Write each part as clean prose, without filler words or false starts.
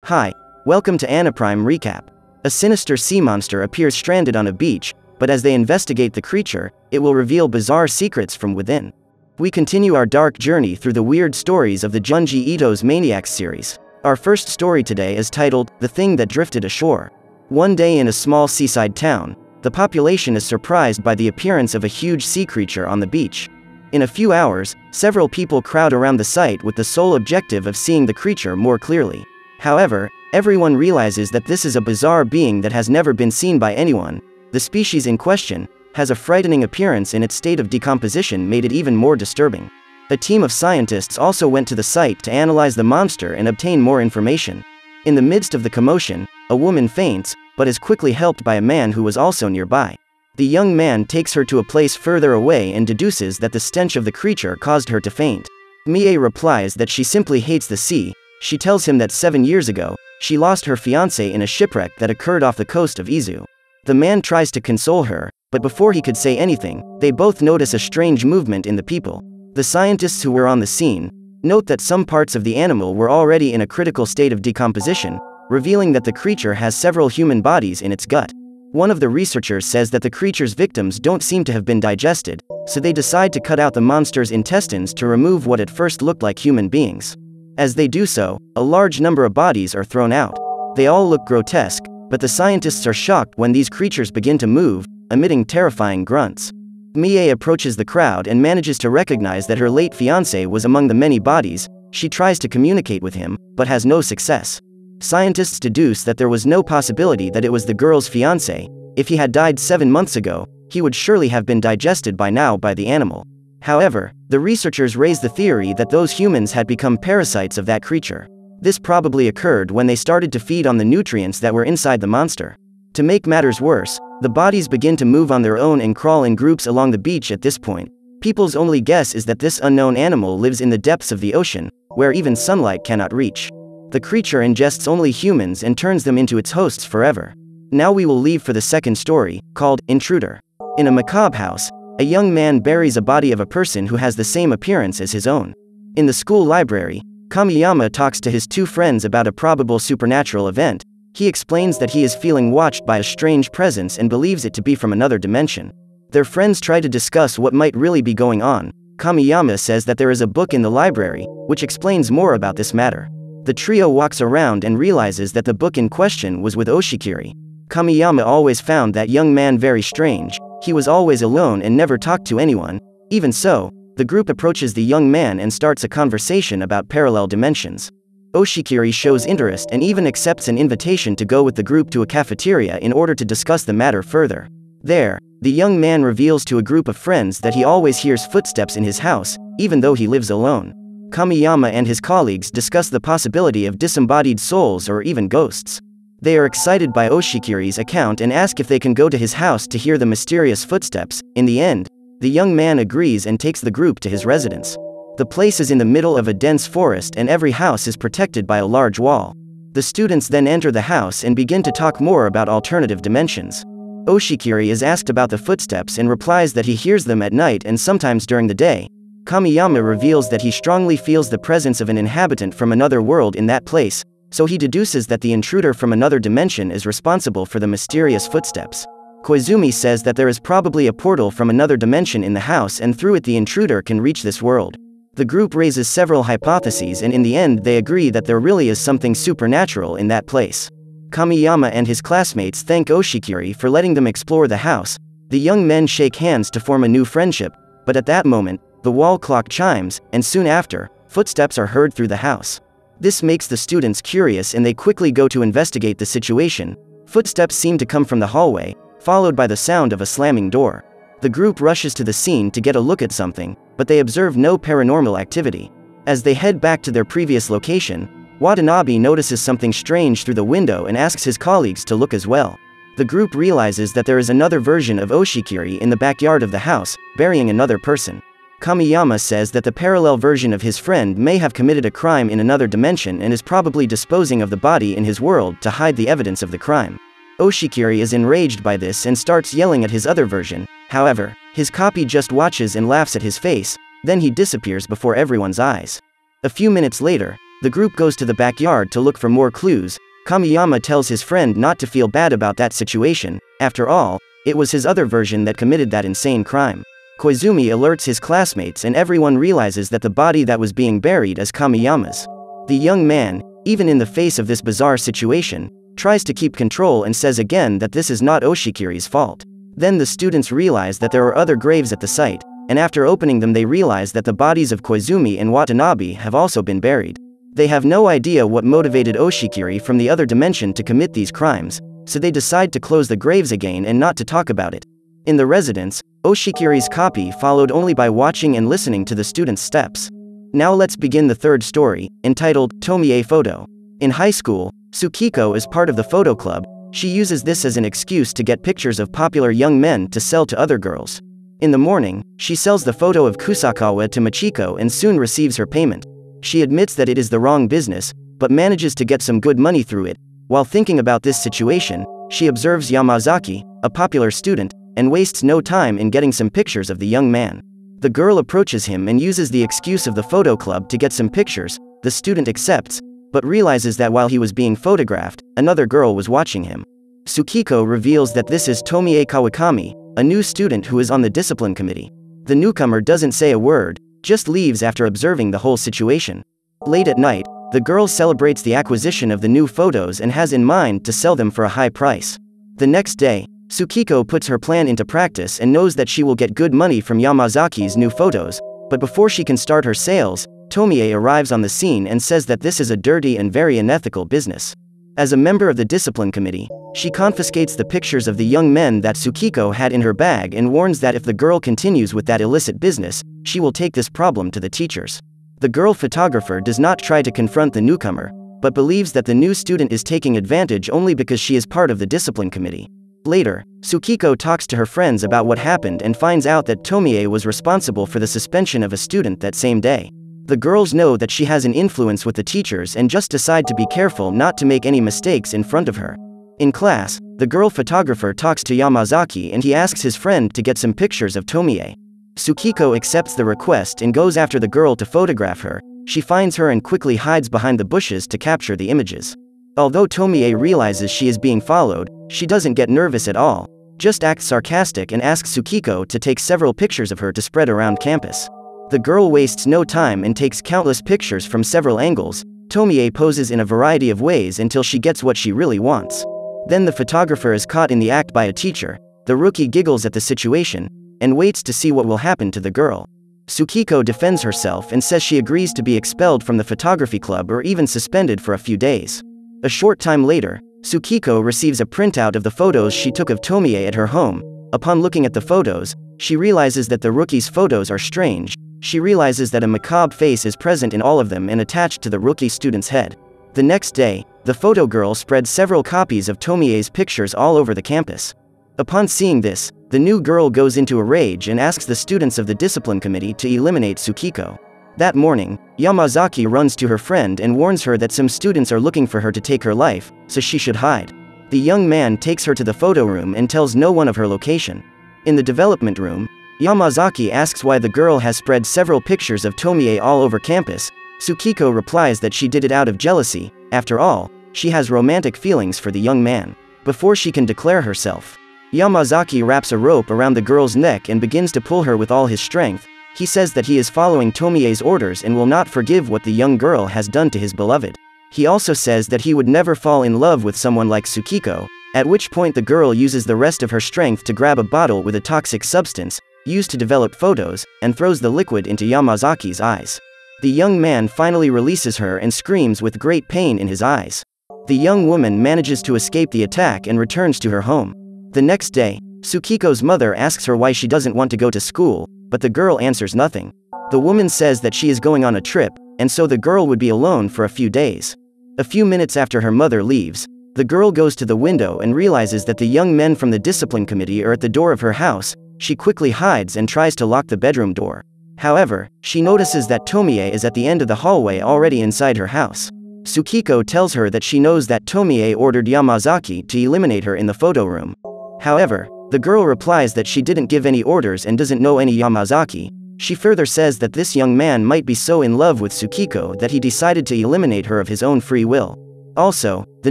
Hi, welcome to Anaprime Recap. A sinister sea monster appears stranded on a beach, but as they investigate the creature, it will reveal bizarre secrets from within. We continue our dark journey through the weird stories of the Junji Ito's Maniacs series. Our first story today is titled, The Thing That Drifted Ashore. One day in a small seaside town, the population is surprised by the appearance of a huge sea creature on the beach. In a few hours, several people crowd around the site with the sole objective of seeing the creature more clearly. However, everyone realizes that this is a bizarre being that has never been seen by anyone. The species in question has a frightening appearance, and its state of decomposition made it even more disturbing. A team of scientists also went to the site to analyze the monster and obtain more information. In the midst of the commotion, a woman faints, but is quickly helped by a man who was also nearby. The young man takes her to a place further away and deduces that the stench of the creature caused her to faint. Mie replies that she simply hates the sea. She tells him that 7 years ago, she lost her fiancé in a shipwreck that occurred off the coast of Izu. The man tries to console her, but before he could say anything, they both notice a strange movement in the people. The scientists who were on the scene note that some parts of the animal were already in a critical state of decomposition, revealing that the creature has several human bodies in its gut. One of the researchers says that the creature's victims don't seem to have been digested, so they decide to cut out the monster's intestines to remove what at first looked like human beings. As they do so, a large number of bodies are thrown out. They all look grotesque, but the scientists are shocked when these creatures begin to move, emitting terrifying grunts. Mie approaches the crowd and manages to recognize that her late fiancé was among the many bodies. She tries to communicate with him, but has no success. Scientists deduce that there was no possibility that it was the girl's fiancé. If he had died 7 months ago, he would surely have been digested by now by the animal. However, the researchers raise the theory that those humans had become parasites of that creature. This probably occurred when they started to feed on the nutrients that were inside the monster. To make matters worse, the bodies begin to move on their own and crawl in groups along the beach at this point. People's only guess is that this unknown animal lives in the depths of the ocean, where even sunlight cannot reach. The creature ingests only humans and turns them into its hosts forever. Now we will leave for the second story, called Intruder. In a macabre house, a young man buries a body of a person who has the same appearance as his own. In the school library, Kamiyama talks to his two friends about a probable supernatural event. He explains that he is feeling watched by a strange presence and believes it to be from another dimension. Their friends try to discuss what might really be going on. Kamiyama says that there is a book in the library, which explains more about this matter. The trio walks around and realizes that the book in question was with Oshikiri. Kamiyama always found that young man very strange. He was always alone and never talked to anyone. Even so, the group approaches the young man and starts a conversation about parallel dimensions. Oshikiri shows interest and even accepts an invitation to go with the group to a cafeteria in order to discuss the matter further. There, the young man reveals to a group of friends that he always hears footsteps in his house, even though he lives alone. Kamiyama and his colleagues discuss the possibility of disembodied souls or even ghosts. They are excited by Oshikiri's account and ask if they can go to his house to hear the mysterious footsteps. In the end, the young man agrees and takes the group to his residence. The place is in the middle of a dense forest and every house is protected by a large wall. The students then enter the house and begin to talk more about alternative dimensions. Oshikiri is asked about the footsteps and replies that he hears them at night and sometimes during the day. Kamiyama reveals that he strongly feels the presence of an inhabitant from another world in that place, so he deduces that the intruder from another dimension is responsible for the mysterious footsteps. Koizumi says that there is probably a portal from another dimension in the house and through it the intruder can reach this world. The group raises several hypotheses and in the end they agree that there really is something supernatural in that place. Kamiyama and his classmates thank Oshikiri for letting them explore the house. The young men shake hands to form a new friendship, but at that moment, the wall clock chimes, and soon after, footsteps are heard through the house. This makes the students curious and they quickly go to investigate the situation. Footsteps seem to come from the hallway, followed by the sound of a slamming door. The group rushes to the scene to get a look at something, but they observe no paranormal activity. As they head back to their previous location, Watanabe notices something strange through the window and asks his colleagues to look as well. The group realizes that there is another version of Oshikiri in the backyard of the house, burying another person. Kamiyama says that the parallel version of his friend may have committed a crime in another dimension and is probably disposing of the body in his world to hide the evidence of the crime. Oshikiri is enraged by this and starts yelling at his other version. However, his copy just watches and laughs at his face, then he disappears before everyone's eyes. A few minutes later, The group goes to the backyard to look for more clues. Kamiyama tells his friend not to feel bad about that situation. After all, it was his other version that committed that insane crime. Koizumi alerts his classmates and everyone realizes that the body that was being buried is Kamiyama's. The young man, even in the face of this bizarre situation, tries to keep control and says again that this is not Oshikiri's fault. Then the students realize that there are other graves at the site, and after opening them they realize that the bodies of Koizumi and Watanabe have also been buried. They have no idea what motivated Oshikiri from the other dimension to commit these crimes, so they decide to close the graves again and not to talk about it. In the residence, Oshikiri's copy followed only by watching and listening to the students' steps. Now let's begin the third story, entitled Tomi Photo. In high school, Tsukiko is part of the photo club. She uses this as an excuse to get pictures of popular young men to sell to other girls. In the morning, she sells the photo of Kusakawa to Machiko and soon receives her payment. She admits that it is the wrong business, but manages to get some good money through it. While thinking about this situation, she observes Yamazaki, a popular student, and wastes no time in getting some pictures of the young man. The girl approaches him and uses the excuse of the photo club to get some pictures. The student accepts, but realizes that while he was being photographed, another girl was watching him. Tsukiko reveals that this is Tomie Kawakami, a new student who is on the discipline committee. The newcomer doesn't say a word, just leaves after observing the whole situation. Late at night, the girl celebrates the acquisition of the new photos and has in mind to sell them for a high price. The next day, Tsukiko puts her plan into practice and knows that she will get good money from Yamazaki's new photos, but before she can start her sales, Tomie arrives on the scene and says that this is a dirty and very unethical business. As a member of the discipline committee, she confiscates the pictures of the young men that Tsukiko had in her bag and warns that if the girl continues with that illicit business, she will take this problem to the teachers. The girl photographer does not try to confront the newcomer, but believes that the new student is taking advantage only because she is part of the discipline committee. Later, Tsukiko talks to her friends about what happened and finds out that Tomie was responsible for the suspension of a student that same day. The girls know that she has an influence with the teachers and just decide to be careful not to make any mistakes in front of her. In class, the girl photographer talks to Yamazaki and he asks his friend to get some pictures of Tomie. Tsukiko accepts the request and goes after the girl to photograph her. She finds her and quickly hides behind the bushes to capture the images. Although Tomie realizes she is being followed, she doesn't get nervous at all, just acts sarcastic and asks Tsukiko to take several pictures of her to spread around campus. The girl wastes no time and takes countless pictures from several angles. Tomie poses in a variety of ways until she gets what she really wants. Then the photographer is caught in the act by a teacher. The rookie giggles at the situation and waits to see what will happen to the girl. Tsukiko defends herself and says she agrees to be expelled from the photography club or even suspended for a few days. A short time later, Tsukiko receives a printout of the photos she took of Tomie at her home. Upon looking at the photos, she realizes that the rookie's photos are strange. She realizes that a macabre face is present in all of them and attached to the rookie student's head. The next day, the photo girl spreads several copies of Tomie's pictures all over the campus. Upon seeing this, the new girl goes into a rage and asks the students of the discipline committee to eliminate Tsukiko. That morning, Yamazaki runs to her friend and warns her that some students are looking for her to take her life, so she should hide. The young man takes her to the photo room and tells no one of her location. In the development room, Yamazaki asks why the girl has spread several pictures of Tomie all over campus. Tsukiko replies that she did it out of jealousy. After all, she has romantic feelings for the young man. Before she can declare herself, Yamazaki wraps a rope around the girl's neck and begins to pull her with all his strength. He says that he is following Tomie's orders and will not forgive what the young girl has done to his beloved. He also says that he would never fall in love with someone like Tsukiko, at which point the girl uses the rest of her strength to grab a bottle with a toxic substance, used to develop photos, and throws the liquid into Yamazaki's eyes. The young man finally releases her and screams with great pain in his eyes. The young woman manages to escape the attack and returns to her home. The next day, Tsukiko's mother asks her why she doesn't want to go to school, but the girl answers nothing. The woman says that she is going on a trip, and so the girl would be alone for a few days. A few minutes after her mother leaves, the girl goes to the window and realizes that the young men from the discipline committee are at the door of her house. She quickly hides and tries to lock the bedroom door. However, she notices that Tomie is at the end of the hallway already inside her house. Tsukiko tells her that she knows that Tomie ordered Yamazaki to eliminate her in the photo room. However, the girl replies that she didn't give any orders and doesn't know any Yamazaki. She further says that this young man might be so in love with Tsukiko that he decided to eliminate her of his own free will. Also, the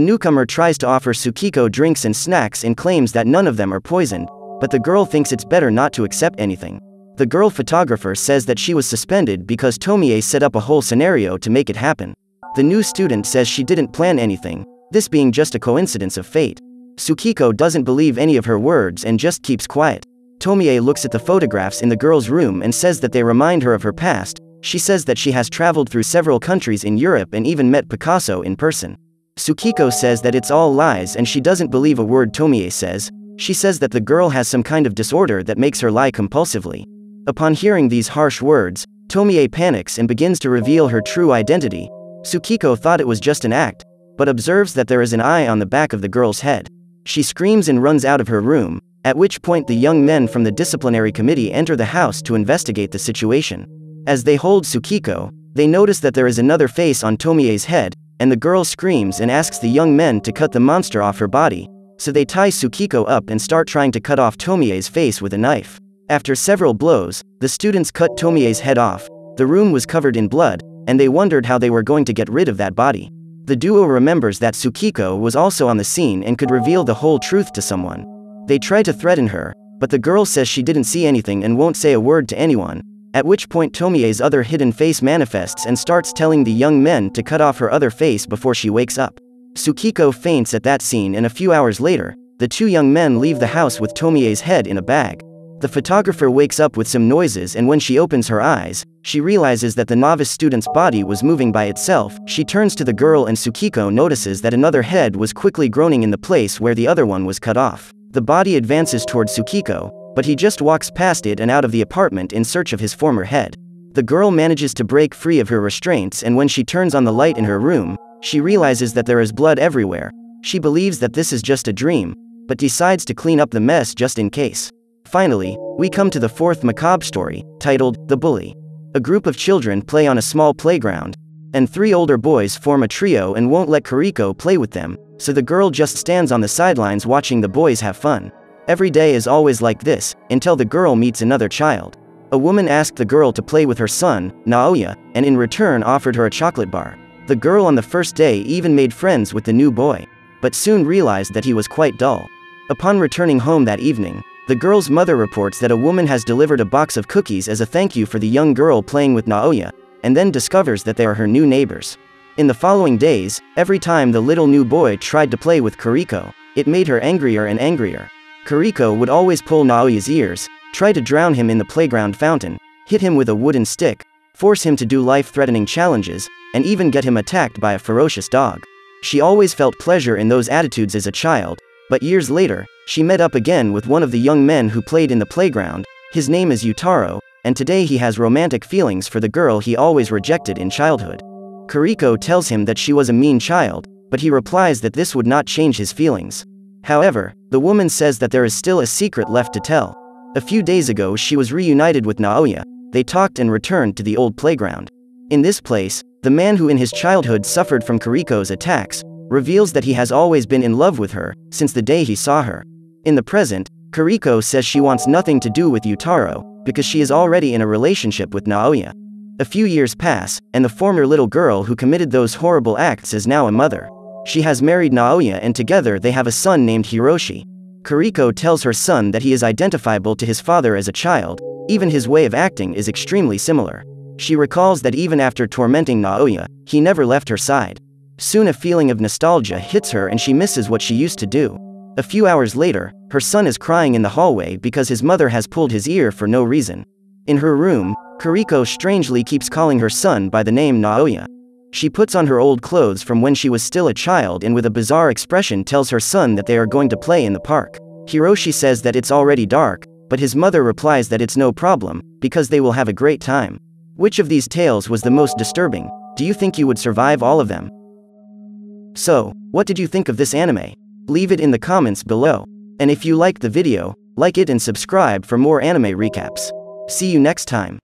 newcomer tries to offer Tsukiko drinks and snacks and claims that none of them are poisoned, but the girl thinks it's better not to accept anything. The girl photographer says that she was suspended because Tomie set up a whole scenario to make it happen. The new student says she didn't plan anything, this being just a coincidence of fate. Tsukiko doesn't believe any of her words and just keeps quiet. Tomie looks at the photographs in the girl's room and says that they remind her of her past. She says that she has traveled through several countries in Europe and even met Picasso in person. Tsukiko says that it's all lies and she doesn't believe a word Tomie says. She says that the girl has some kind of disorder that makes her lie compulsively. Upon hearing these harsh words, Tomie panics and begins to reveal her true identity. Tsukiko thought it was just an act, but observes that there is an eye on the back of the girl's head. She screams and runs out of her room, at which point the young men from the disciplinary committee enter the house to investigate the situation. As they hold Tsukiko, they notice that there is another face on Tomie's head, and the girl screams and asks the young men to cut the monster off her body, so they tie Tsukiko up and start trying to cut off Tomie's face with a knife. After several blows, the students cut Tomie's head off. The room was covered in blood, and they wondered how they were going to get rid of that body. The duo remembers that Tsukiko was also on the scene and could reveal the whole truth to someone. They try to threaten her, but the girl says she didn't see anything and won't say a word to anyone, at which point Tomie's other hidden face manifests and starts telling the young men to cut off her other face before she wakes up. Tsukiko faints at that scene and a few hours later, the two young men leave the house with Tomie's head in a bag. The photographer wakes up with some noises and when she opens her eyes, she realizes that the novice student's body was moving by itself. She turns to the girl and Tsukiko notices that another head was quickly groaning in the place where the other one was cut off. The body advances toward Tsukiko, but he just walks past it and out of the apartment in search of his former head. The girl manages to break free of her restraints and when she turns on the light in her room, she realizes that there is blood everywhere. She believes that this is just a dream, but decides to clean up the mess just in case. Finally, we come to the fourth macabre story, titled The Bully. A group of children play on a small playground, and three older boys form a trio and won't let Kuriko play with them, so the girl just stands on the sidelines watching the boys have fun. Every day is always like this, until the girl meets another child. A woman asked the girl to play with her son, Naoya, and in return offered her a chocolate bar. The girl on the first day even made friends with the new boy, but soon realized that he was quite dull. Upon returning home that evening, the girl's mother reports that a woman has delivered a box of cookies as a thank you for the young girl playing with Naoya, and then discovers that they are her new neighbors. In the following days, every time the little new boy tried to play with Kuriko, it made her angrier and angrier. Kuriko would always pull Naoya's ears, try to drown him in the playground fountain, hit him with a wooden stick, force him to do life-threatening challenges, and even get him attacked by a ferocious dog. She always felt pleasure in those attitudes as a child, but years later, she met up again with one of the young men who played in the playground. His name is Yutaro, and today he has romantic feelings for the girl he always rejected in childhood. Kuriko tells him that she was a mean child, but he replies that this would not change his feelings. However, the woman says that there is still a secret left to tell. A few days ago she was reunited with Naoya. They talked and returned to the old playground. In this place, the man who in his childhood suffered from Kuriko's attacks, reveals that he has always been in love with her, since the day he saw her. In the present, Kuriko says she wants nothing to do with Yutaro, because she is already in a relationship with Naoya. A few years pass, and the former little girl who committed those horrible acts is now a mother. She has married Naoya and together they have a son named Hiroshi. Kuriko tells her son that he is identifiable to his father as a child, even his way of acting is extremely similar. She recalls that even after tormenting Naoya, he never left her side. Soon a feeling of nostalgia hits her and she misses what she used to do. A few hours later, her son is crying in the hallway because his mother has pulled his ear for no reason. In her room, Kuriko strangely keeps calling her son by the name Naoya. She puts on her old clothes from when she was still a child and with a bizarre expression tells her son that they are going to play in the park. Hiroshi says that it's already dark, but his mother replies that it's no problem, because they will have a great time. Which of these tales was the most disturbing? Do you think you would survive all of them? So, what did you think of this anime? Leave it in the comments below. And if you liked the video, like it and subscribe for more anime recaps. See you next time.